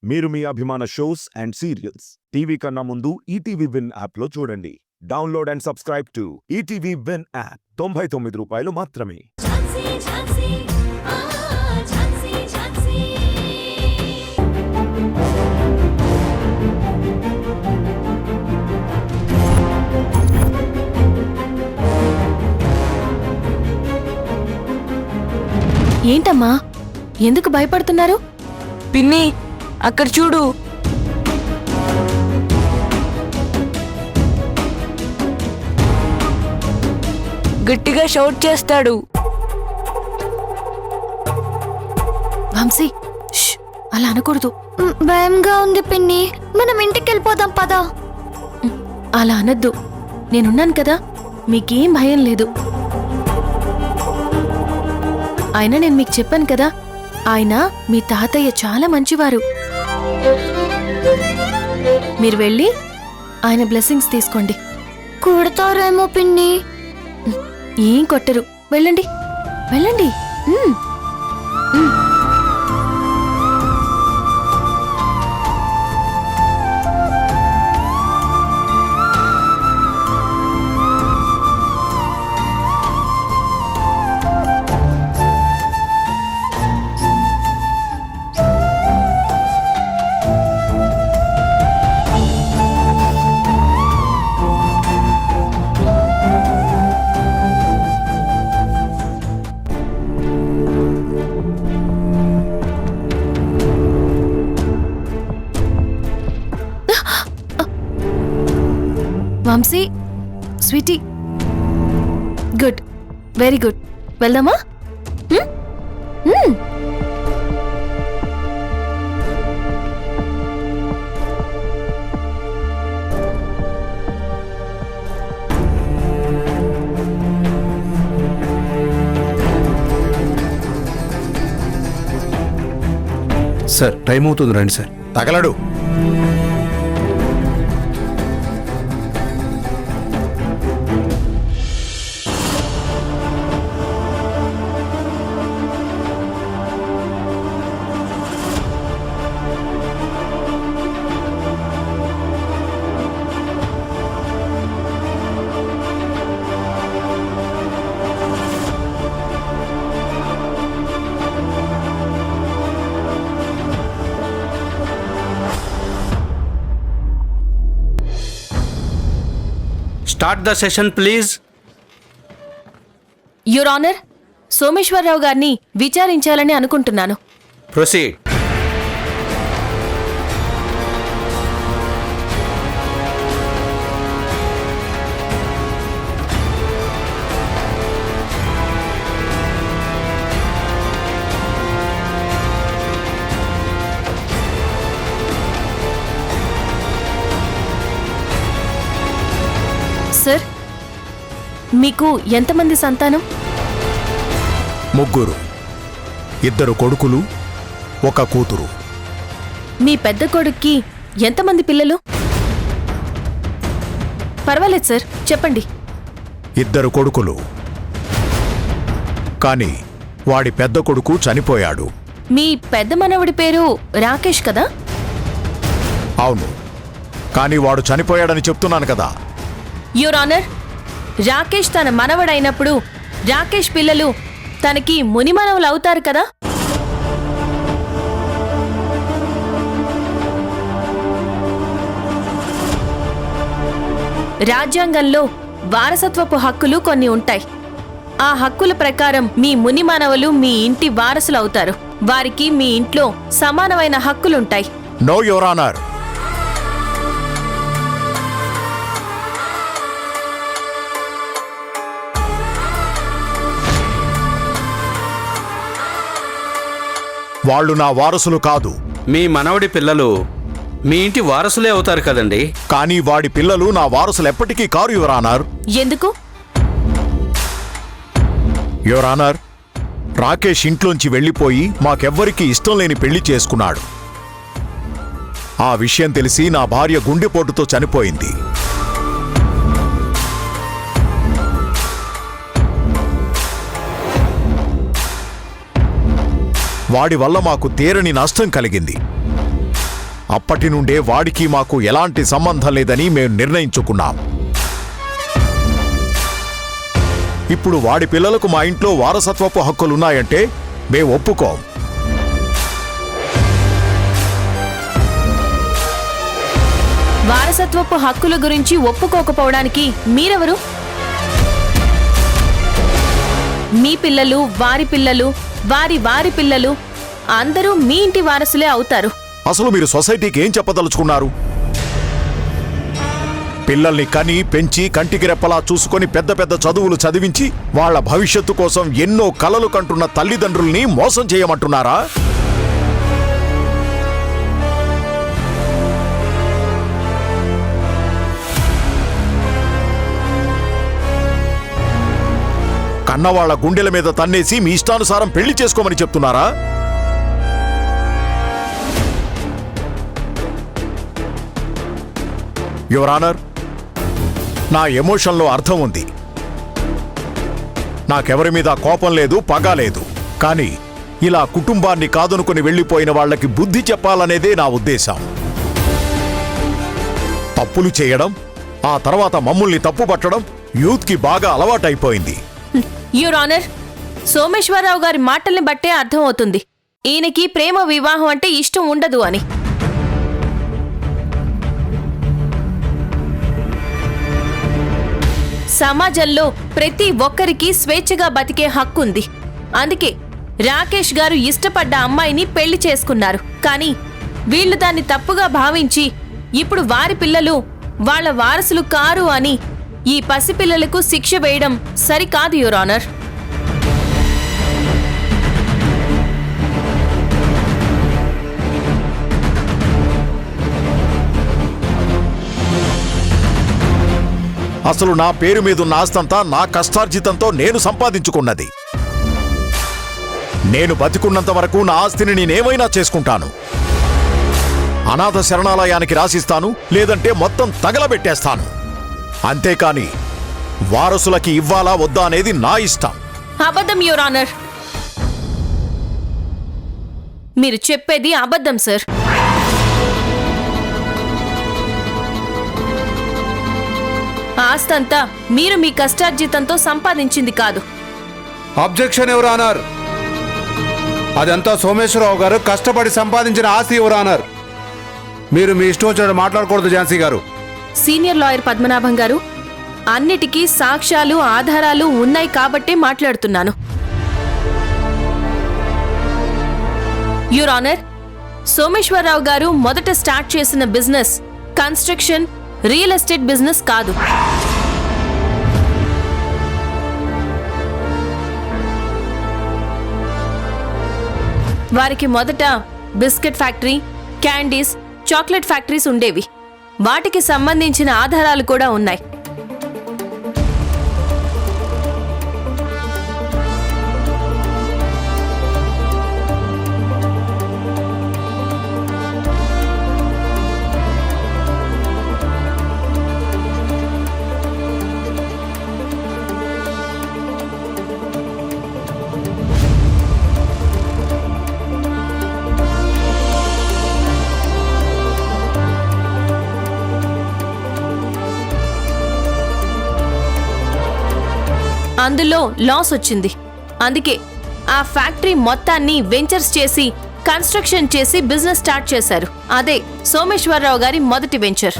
మీరు మీ అభిమాన shows and serials TV కన్నా ముందు ఈటీవీ విన్ యాప్లో చూడండి. Download and subscribe to ETV win app. 99 రూపాయలు మాత్రమే. ఝాన్సీ ఝాన్సీ ఆ ఝాన్సీ ఝాన్సీ ఏంటమ్మా ఎందుకు భయపడుతున్నారు? పిన్ని అక్కడ చూడు. గట్టిగా షౌట్ చేస్తాడు. వంశీ ష్, అలా అనకూడదు. భయంగా ఉంది పిన్ని, మనం ఇంటికి వెళ్ళిపోదాం పదా. అలా అనొద్దు. నేనున్నాను కదా, మీకేం భయం లేదు. అయినా నేను మీకు చెప్పాను కదా, ఆయన మీ తాతయ్య చాలా మంచివారు. మీరు వెళ్ళి ఆయన బ్లెస్సింగ్స్ తీసుకోండి. కొడతారేమో పిన్ని. ఏం కొట్టరు, వెళ్ళండి వెళ్ళండి. Vamshi sweetie, good, very good. వెళ్దామా? సార్ టైం అవుతుంది, రండి సార్. తగలడు. Start the session please. Your honour, Someswararao గారిని విచారించాలని అనుకుంటున్నాను. ప్రొసీడ్. సార్, మీకు ఎంతమంది సంతానం? 3, 2 కొడుకులు, 1 కూతురు. మీ పెద్ద కొడుక్కి ఎంతమంది పిల్లలు? పర్వాలేదు సార్, చెప్పండి. 2 కొడుకులు, కానీ వాడి పెద్ద కొడుకు చనిపోయాడు. మీ పెద్ద మనవడి పేరు రాకేష్ కదా? అవును, కానీ వాడు చనిపోయాడని చెప్తున్నాను కదా. యువర్ ఆనర్, రాకేష్ తన మనవడైనప్పుడు రాకేష్ పిల్లలు తనకి మునిమనవులు అవుతారు కదా? రాజ్యాంగంలో వారసత్వపు హక్కులు కొన్ని ఉంటాయి. ఆ హక్కుల ప్రకారం మీ మునిమానవులు మీ ఇంటి వారసులు అవుతారు. వారికి మీ ఇంట్లో సమానమైన హక్కులుంటాయి. No your honour. వాళ్ళు నా వారసులు కాదు. మీ మనవడి పిల్లలు మీ ఇంటి వారసులే అవుతారు కదండి. కానీ వాడి పిల్లలు నా వారసులు ఎప్పటికీ కారు యువర్ ఆనర్. ఎందుకు? యువర్ ఆనర్, రాకేష్ ఇంట్లోంచి వెళ్ళిపోయి మాకెవ్వరికీ ఇష్టం లేని పెళ్లి చేసుకున్నాడు. ఆ విషయం తెలిసి నా భార్య గుండెపోటుతో చనిపోయింది. వాడి వల్ల మాకు తీరని నష్టం కలిగింది. అప్పటి నుండే వాడికి మాకు ఎలాంటి సంబంధం లేదని మేము నిర్ణయించుకున్నాం. ఇప్పుడు వాడి పిల్లలకు మా ఇంట్లో వారసత్వపు హక్కులున్నాయంటే మేము ఒప్పుకోం. వారసత్వపు హక్కుల గురించి ఒప్పుకోకపోవడానికి మీరెవరు? మీ పిల్లలు, వారి పిల్లలు, వారి వారి పిల్లలు అందరూ మీ ఇంటి వారసులే అవుతారు. అసలు మీరు సొసైటీకి ఏం చెప్పదలుచుకున్నారు? పిల్లల్ని కని పెంచి కంటికి రెప్పలా చూసుకొని పెద్ద పెద్ద చదువులు చదివించి వాళ్ళ భవిష్యత్తు కోసం ఎన్నో కలలు కంటున్న తల్లిదండ్రుల్ని మోసం చేయమంటున్నారా? కన్నవాళ్ల గుండెల మీద తన్నేసి మీ ఇష్టానుసారం పెళ్లి చేసుకోమని చెప్తున్నారా? యువర్ ఆనర్, నా ఎమోషన్లో అర్థం ఉంది. నాకెవరి మీద కోపం లేదు, పగ లేదు. కానీ ఇలా కుటుంబాన్ని కాదనుకుని వెళ్లిపోయిన వాళ్లకి బుద్ధి చెప్పాలనేదే నా ఉద్దేశం. తప్పులు చేయడం, ఆ తర్వాత మమ్ముల్ని తప్పుపట్టడం యూత్కి బాగా అలవాటైపోయింది. యువర్ ఆనర్, సోమేశ్వరరావు గారి మాటల్ని బట్టే అర్థమవుతుంది ఈయనకి ప్రేమ వివాహం అంటే ఇష్టం ఉండదు అని. సమాజంలో ప్రతి ఒక్కరికి స్వేచ్ఛగా బతికే హక్కుంది. అందుకే రాకేష్ గారు ఇష్టపడ్డ అమ్మాయిని పెళ్లి చేసుకున్నారు. కానీ వీళ్లు దాన్ని తప్పుగా భావించి ఇప్పుడు వారి పిల్లలు వాళ్ళ వారసులు కారు అని ఈ పసిపిల్లలకు శిక్ష వేయడం సరికాదు యువర్ ఆనర్. అసలు నా పేరు మీదున్న ఆస్తంతా నా కష్టార్జితంతో నేను సంపాదించుకున్నది. నేను బతికున్నంత వరకు నా ఆస్తిని నేనేమైనా చేసుకుంటాను. అనాథ శరణాలయానికి రాసిస్తాను, లేదంటే మొత్తం తగలబెట్టేస్తాను. అంతేకాని వారసులకి ఇవ్వాలా వద్దా అనేది నా ఇష్టం. అబద్ధం యువర్ ఆనర్, మీరు చెప్పేది అబద్ధం సార్. ఆస్తంతా మీరు మీ కష్టార్జితంతో సంపాదించింది కాదు. అబ్జెక్షన్ యువర్ ఆనర్, అదంతా సోమేశ్వరరావు గారు కష్టపడి సంపాదించిన ఆస్తి యువర్ ఆనర్. మీరు మీ ఇష్టం వచ్చినట్టు మాట్లాడకూడదు ఝాన్సీ గారు. సీనియర్ లాయర్ పద్మనాభం గారు, అన్నిటికీ సాక్ష్యాలు ఆధారాలు ఉన్నాయి కాబట్టే మాట్లాడుతున్నాను. యువర్ ఆనర్, సోమేశ్వరరావు గారు మొదట స్టార్ట్ చేసిన business construction, real estate business కాదు. వారికి మొదట biscuit factory, candies, chocolate factories ఉండేవి. వాటికి సంబంధించిన ఆధారాలు కూడా ఉన్నాయి. అందులో లాస్ వచ్చింది. అందుకే ఆ ఫ్యాక్టరీ మొత్తాన్ని వెంచర్స్ చేసి కన్స్ట్రక్షన్ చేసి బిజినెస్ స్టార్ట్ చేశారు. అదే సోమేశ్వరరావు గారి మొదటి వెంచర్.